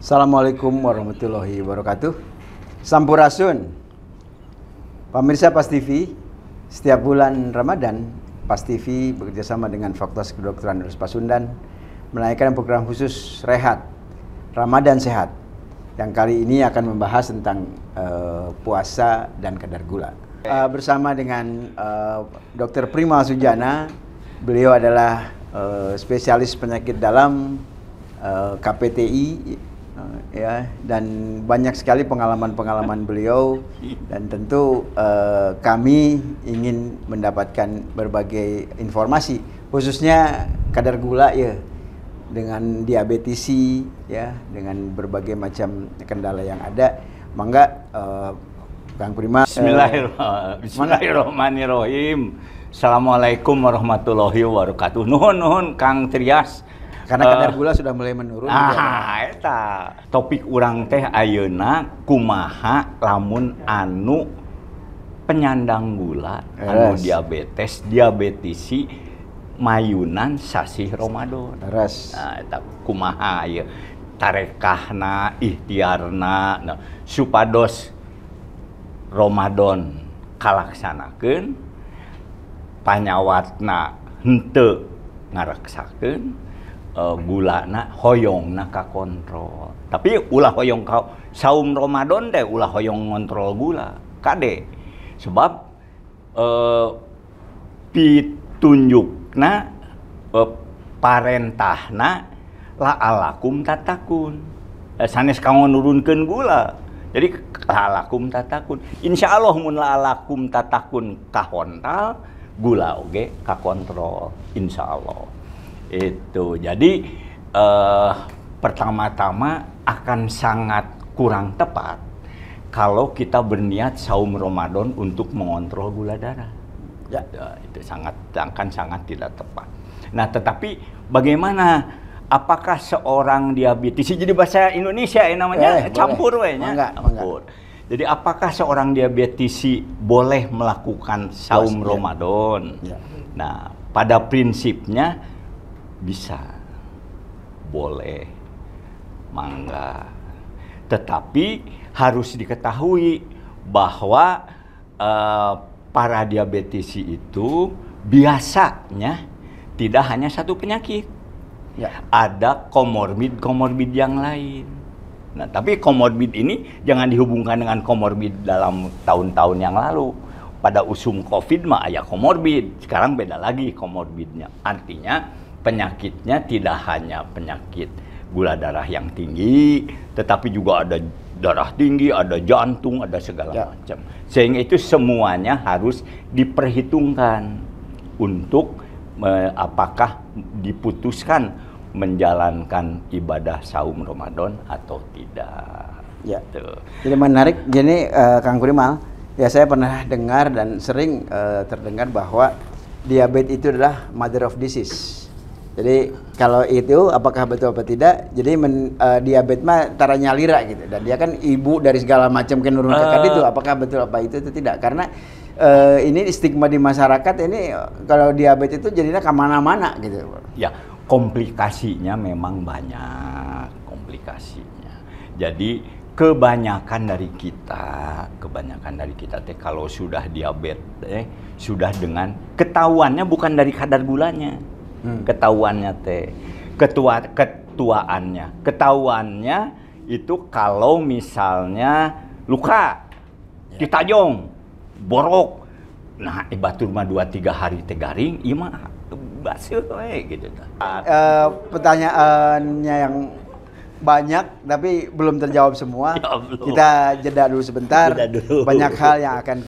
Assalamualaikum warahmatullahi wabarakatuh. Sampurasun. Pemirsa PAS TV, setiap bulan Ramadan, PAS TV bekerjasama dengan Fakultas Kedokteran Universitas Pasundan menaikkan program khusus Rehat Ramadan Sehat yang kali ini akan membahas tentang puasa dan kadar gula. Bersama dengan Dr. Prima Sujana, beliau adalah spesialis penyakit dalam KPTI, ya, dan banyak sekali pengalaman-pengalaman beliau, dan tentu kami ingin mendapatkan berbagai informasi khususnya kadar gula, ya, dengan diabetisi, ya, dengan berbagai macam kendala yang ada. Mangga Kang Prima. Bismillahirrahmanirrahim. Assalamualaikum warahmatullahi wabarakatuh. Nuhun Kang Trias. Karena kadar gula sudah mulai menurun. Eta topik urang teh ayeuna kumaha lamun anu penyandang gula, anu diabetisi mayunan sasih Ramadan. Nah, eta kumaha ieu tarekahna, ikhtiarna, supados Ramadan kalaksanakeun, panyawatna henteu ngareksakeun, gulana hoyongna kakontrol. Tapi ulah hoyong saum Ramadan teh ulah hoyong ngontrol gula kade, sebab pitunjukna parentahna la'alakum tatakun, sanes kamu nurunkeun gula. Jadi la'alakum tatakun, insya Allah mun la'alakum tatakun kahontal, gula oge kakontrol insya Allah. Itu jadi pertama-tama akan sangat kurang tepat kalau kita berniat saum Ramadan untuk mengontrol gula darah. Ya, itu akan sangat tidak tepat. Nah, tetapi bagaimana? Apakah seorang diabetes, jadi bahasa Indonesia namanya campur we nya. Campur. Jadi apakah seorang diabetisi boleh melakukan saum Ramadan? Ya. Nah, pada prinsipnya bisa, boleh, mangga. Tetapi harus diketahui bahwa para diabetisi itu biasanya tidak hanya satu penyakit. Ya. Ada komorbid yang lain. Nah, tapi komorbid ini jangan dihubungkan dengan komorbid dalam tahun-tahun yang lalu. Pada usum COVID mah aya komorbid, sekarang beda lagi komorbidnya. Artinya penyakitnya tidak hanya penyakit gula darah yang tinggi, tetapi juga ada darah tinggi, ada jantung, ada segala macam. Sehingga itu semuanya harus diperhitungkan untuk apakah diputuskan menjalankan ibadah saum Ramadan atau tidak. Ya. Jadi menarik. Jadi Kang Primal, ya, saya pernah dengar dan sering terdengar bahwa diabetes itu adalah mother of disease. Jadi kalau itu apakah betul apa tidak? Jadi diabetes mah tara nyalira gitu, dan dia kan ibu dari segala macam kenurun itu. Apakah betul apa itu tidak? Karena ini stigma di masyarakat ini kalau diabetes itu jadinya kemana-mana gitu. Ya, komplikasinya memang banyak komplikasinya. Jadi kebanyakan dari kita teh kalau sudah diabetes sudah dengan ketahuannya bukan dari kadar gulanya. Ketahuannya teh ketahuannya itu kalau misalnya luka ditajong borok, nah batur mah 2-3 hari teh garing, ieu mah baseuh we gitu. Pertanyaannya yang banyak tapi belum terjawab semua. Ya, belum. Kita jeda dulu sebentar. Banyak hal yang akan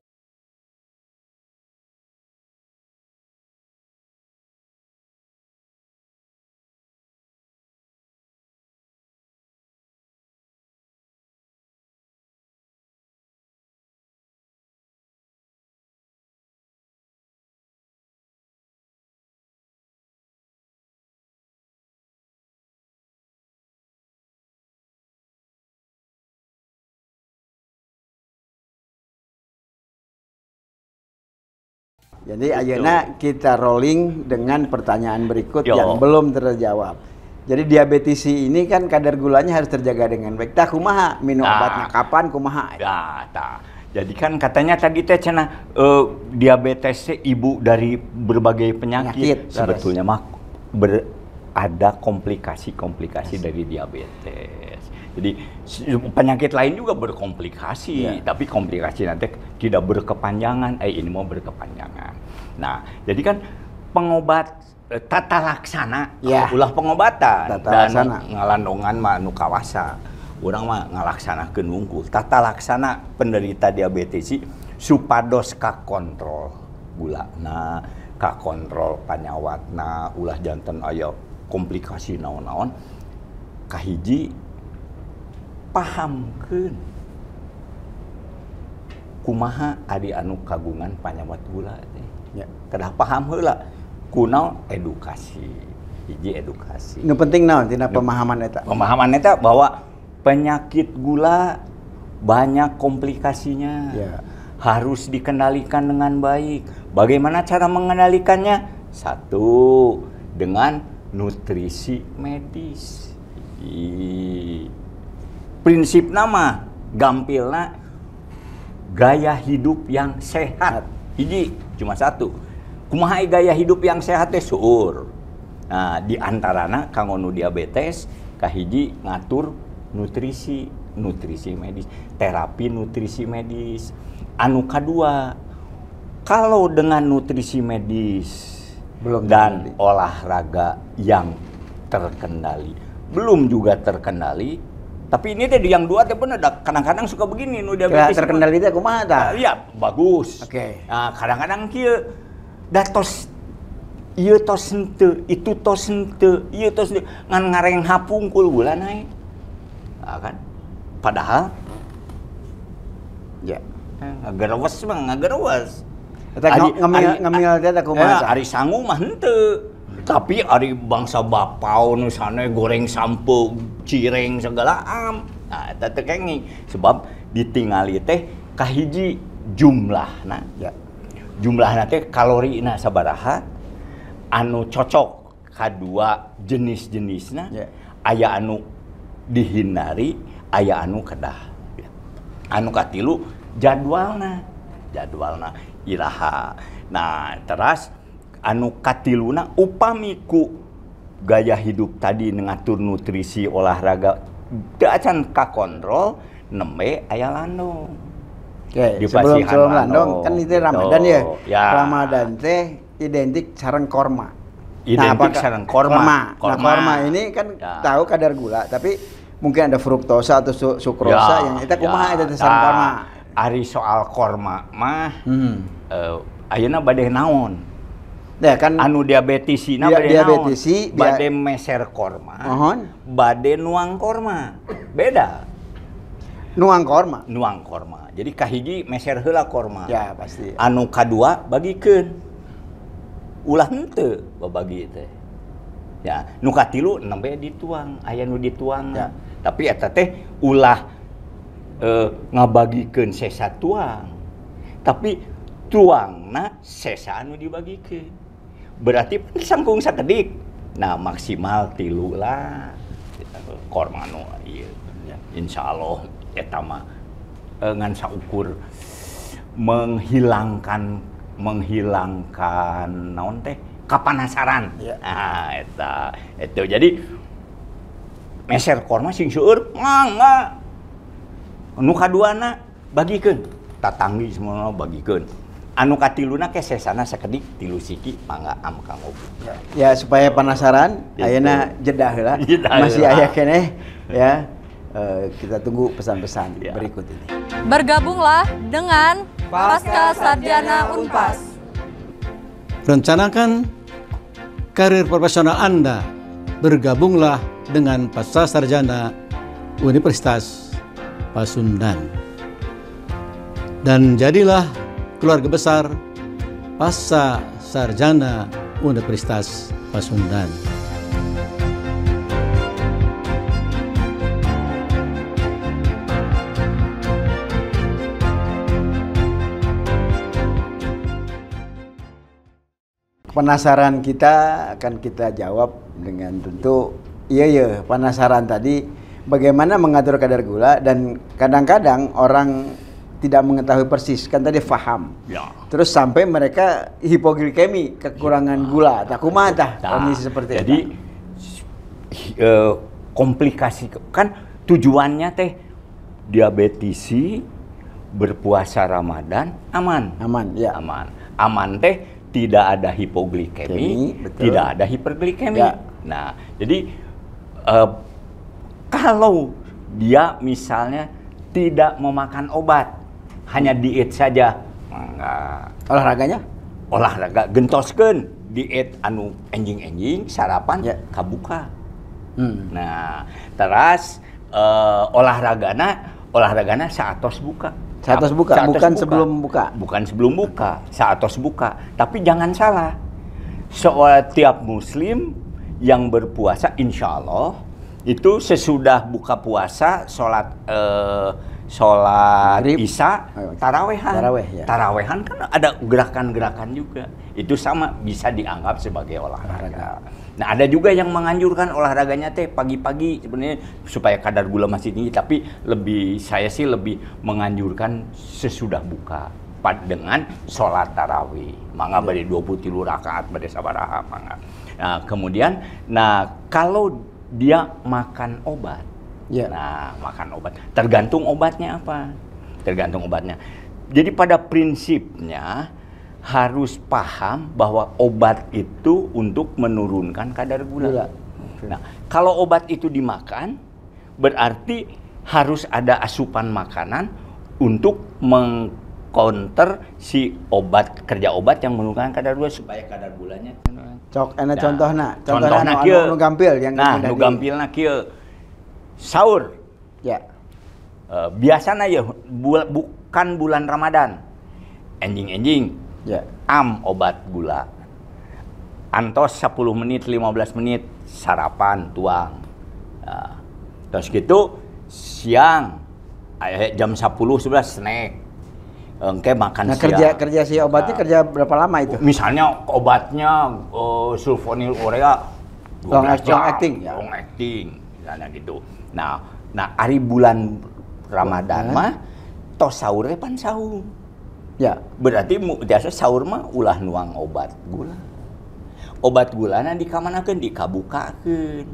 Jadi ayeuna kita rolling dengan pertanyaan berikut yang belum terjawab. Jadi diabetes ini kan kadar gulanya harus terjaga dengan baik. Tah kumaha minum obatnya kapan kumaha? Ya, jadi kan katanya tadi teh cenah diabetes ibu dari berbagai penyakit. Sebetulnya mah ada komplikasi-komplikasi dari diabetes. Jadi penyakit lain juga berkomplikasi, tapi komplikasi nanti tidak berkepanjangan. Ini mau berkepanjangan. Nah, jadi kan pengobat tata laksana, ulah pengobatan dan ngalandongan mah nu kawasa. Urang mah ngalaksanakeun wungkul. Tata laksana penderita diabetes supados kakontrol gulana, kakontrol panyawatna, ulah janten aya komplikasi naon-naon. Kahiji pahamkeun kumaha adi anu kagungan panyawat gula teh. Ya, kedah paham heula. Kunaon edukasi. Hiji edukasi. Nu penting naon tina pemahaman eta? Pemahaman eta bahwa penyakit gula banyak komplikasinya. Ya. Harus dikendalikan dengan baik. Bagaimana cara mengendalikannya? Satu, dengan nutrisi medis. Prinsip nama gampilna gaya hidup yang sehat. Hiji cuma satu. Kumaha gaya hidup yang sehat teh seueur. Nah, di antarana kanggo nu diabetes kahiji ngatur nutrisi medis, terapi nutrisi medis. Anu kadua, kalau dengan nutrisi medis dan olahraga yang terkendali, belum juga terkendali, tapi ini teh yang dua teh bener kadang-kadang suka begini nu diabetes. Terkendali teh kumaha tah? Iya, bagus. Oke. Nah, kadang-kadang kieu datos ieu tos henteu, itu tos henteu, ieu tos ngan ngareng hapungkul gula naik. Nah, kan? Padahal ya ngagerewas mah ngagerewas. Eta ngamil teh kumaha? Ari sangu mah henteu. Tapi ari bangsa bapau nu sana goreng sampo, cireng segala am. Nah, eta teh kenging sebab ditingali teh kahiji jumlahna. Ya. Jumlahna teh kalorina sabaraha anu cocok kadua jenis-jenisna. Yeah. Aya anu dihindari, aya anu kedah. Anu katilu jadwalna iraha. Nah, teras anu katiluna upami ku gaya hidup tadi ngatur nutrisi olahraga teu acan kakontrol nembe aya landong. Oke, sebelum landong kan itu Ramadan ya. Ramadan teh identik sareng korma. Identik sareng korma. Nah, korma ini kan tahu kadar gula, tapi mungkin ada fruktosa atau sukrosa yang kita kumaha eta sareng korma. Ari soal korma mah ayeuna bade naon? Ya kan anu diabetesina bade meser korma. Bade nuang korma. Beda. Nuang korma. Jadi kahiji meser heula korma. Ya pasti. Anu kadua bagikeun. Ulah henteu babagi teh. Ya, nu katilu nembe dituang, aya nu dituang. Ya. Tapi eta teh ulah ngabagikeun sesa tuang. Tapi tuangna sesa anu dibagikeun. Berarti sangkung sakedik. Nah, maksimal 3 lah. Korma nu ieu. Insyaallah eta mah ngan saukur menghilangkan naon teh kapanasaran. Ya. Nah, eta jadi meser korma sing seueur mangga. Nu kaduana bagikeun tatanggi semua bagikeun. Anu katiluna ke sesana sakedik 3 siki mangga am kanggo. Ya supaya penasaran ayeuna jedah heula. Masih aya keneh ya. Kita tunggu pesan-pesan berikut ini. Bergabunglah dengan Pasca Sarjana Unpas. Rencanakan karir profesional Anda. Bergabunglah dengan Pasca Sarjana Universitas Pasundan. Dan jadilah keluarga besar Pasca Sarjana Universitas Pasundan. Penasaran kita akan kita jawab dengan tentu iya penasaran tadi bagaimana mengatur kadar gula dan kadang-kadang orang tidak mengetahui persis kan tadi faham. Ya. Terus sampai mereka hipoglikemi, kekurangan gula. Tak kumaha tah kondisi seperti jadi komplikasi kan tujuannya teh diabetisi berpuasa Ramadan aman. Aman, ya. Aman teh tidak ada hipoglikemi, tidak ada hiperglikemi. Ya. Nah, jadi kalau dia misalnya tidak memakan obat, hanya diet saja, enggak. Olahraga gentoskeun, diet anu enjing-enjing, sarapan ya. kabuka. Nah, terus olahragana saatos buka. Saatos buka, bukan sebelum buka. Bukan sebelum buka, saatos buka. Tapi jangan salah, setiap muslim yang berpuasa insya Allah itu sesudah buka puasa sholat isya tarawehan. Tarawehan kan ada gerakan-gerakan juga. Itu sama bisa dianggap sebagai olahraga. Nah, ada juga yang menganjurkan olahraganya teh pagi-pagi sebenarnya supaya kadar gula masih tinggi, tapi saya sih lebih menganjurkan sesudah buka dengan sholat tarawih. Mangga bade 23 rakaat bade sabaraha mangga. Nah, kemudian kalau dia makan obat. Ya. Nah, makan obat. Tergantung obatnya apa. Jadi pada prinsipnya harus paham bahwa obat itu untuk menurunkan kadar gula. Nah, kalau obat itu dimakan, berarti harus ada asupan makanan untuk mengcounter si kerja obat yang menurunkan kadar gula supaya kadar gulanya. Contohna kieu. Nu gampil yang nu gampilna kieu. Sahur. Ya. Biasana ya bukan bulan Ramadan. Enjing-enjing. Ya. Obat gula. Antos 10 menit, 15 menit sarapan tuang. Nah, terus gitu siang jam 10 11 snack. Engke makan siang. Kerja si obatnya kerja berapa lama itu? Misalnya obatnya sulfonil urea long acting. Misalnya gitu. Nah, hari bulan Ramadan mah tos sahur pan sahur. Ya. Berarti biasa sahur mah ulah nuang obat gula. Obat gulana dikamanakeun dikabukakeun.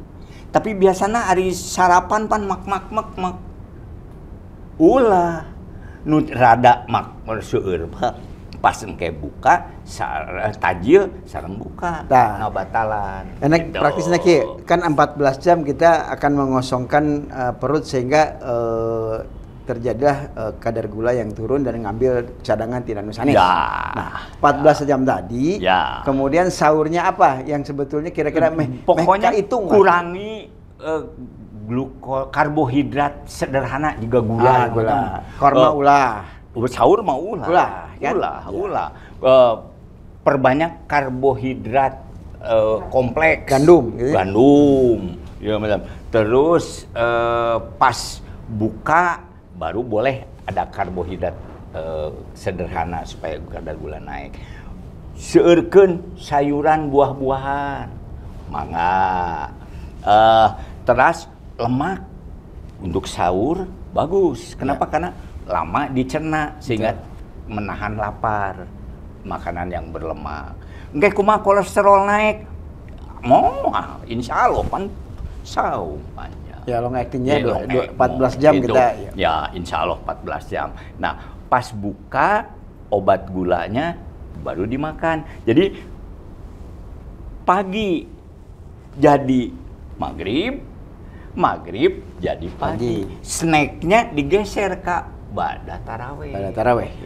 Tapi biasana hari sarapan pan mak. Ulah nu rada mak seueur pas engke buka tajil sareng buka. Ngabatalan. Enak gitu. Praktisnya kan 14 jam kita akan mengosongkan perut sehingga terjadilah kadar gula yang turun dan ngambil cadangan tidak nusanis. Nah, 14 jam tadi, kemudian sahurnya apa yang sebetulnya kira-kira pokoknya itu kurangi karbohidrat sederhana juga gula. Korma ulah. Sahur mah ulah. Perbanyak karbohidrat kompleks. Gandum. Gitu. Ya, terus pas buka baru boleh ada karbohidrat sederhana supaya kadar gula naik. Seueurkeun sayuran buah-buahan, mangga. Terus lemak untuk sahur bagus. Kenapa? Karena lama dicerna sehingga menahan lapar. Makanan yang berlemak. Engke kumaha kolesterol naik? Insya Allah pan saum panjang. Ya long actingnya 14 jam gitu. Kita. Ya insya Allah 14 jam. Nah pas buka obat gulanya baru dimakan. Jadi pagi jadi maghrib jadi pagi. Snacknya digeser Kak. Bada taraweh. Ya.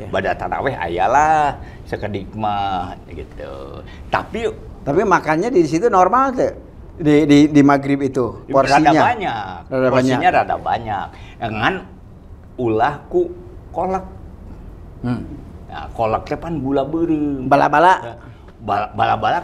Bada taraweh ayalah sekedik mah gitu. Tapi makannya di situ normal tuh. Di maghrib itu porsinya rada banyak. Dengan ulah ku kolak. Nah, kolak teh pan gula beureum. Bala-bala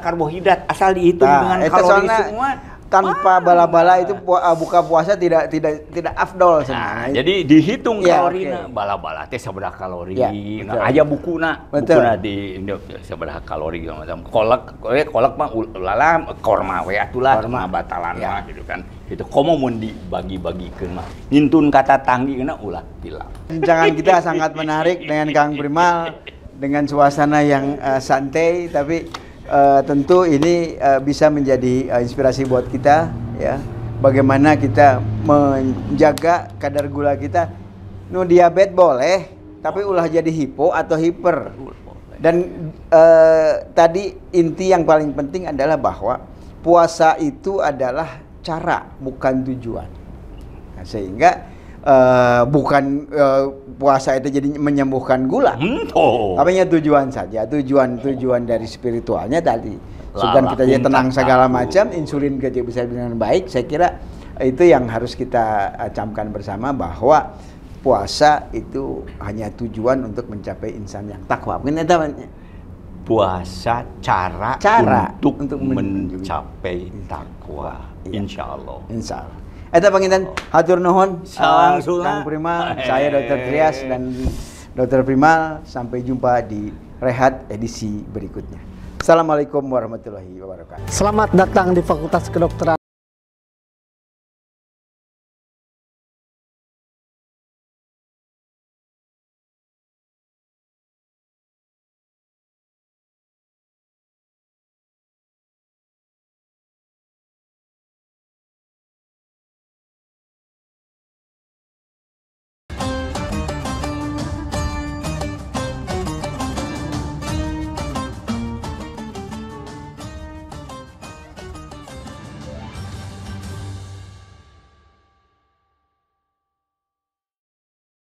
karbohidrat asal dihitung dengan kalori semua. Tanpa bala-bala itu buka puasa tidak afdol sebenarnya. Jadi dihitung kalorina. Bala-bala teh sabaraha kalori. Aya bukuna di sabaraha kalori macam kolak mah ulala korma we atulah batalan mah gitu kan. Itu komo mun dibagi-bagikeun mah. Nyintun kata tanggi kena ulah bilang. Perbincangan kita sangat menarik dengan Kang Primal dengan suasana yang santai, tapi tentu ini bisa menjadi inspirasi buat kita ya. Bagaimana kita menjaga kadar gula kita. Nu diabetes boleh, tapi ulah jadi hipo atau hiper. Dan tadi inti yang paling penting adalah bahwa puasa itu adalah cara, bukan tujuan. Nah, sehingga bukan puasa itu jadi menyembuhkan gula. Apanya tujuan saja, tujuan dari spiritualnya tadi. Sudah kita jadi tenang segala macam, insulin kita bisa dengan baik. Saya kira itu yang harus kita camkan bersama, bahwa puasa itu hanya tujuan untuk mencapai insan yang takwa. Mungkin itu puasa cara untuk mencapai takwa. Insya Allah. Insya Allah. Eta panginten hatur nuhun Kang Primal, saya Dr. Trias dan Dr. Primal. Sampai jumpa di Rehat edisi berikutnya. Assalamualaikum warahmatullahi wabarakatuh. Selamat datang di Fakultas Kedokteran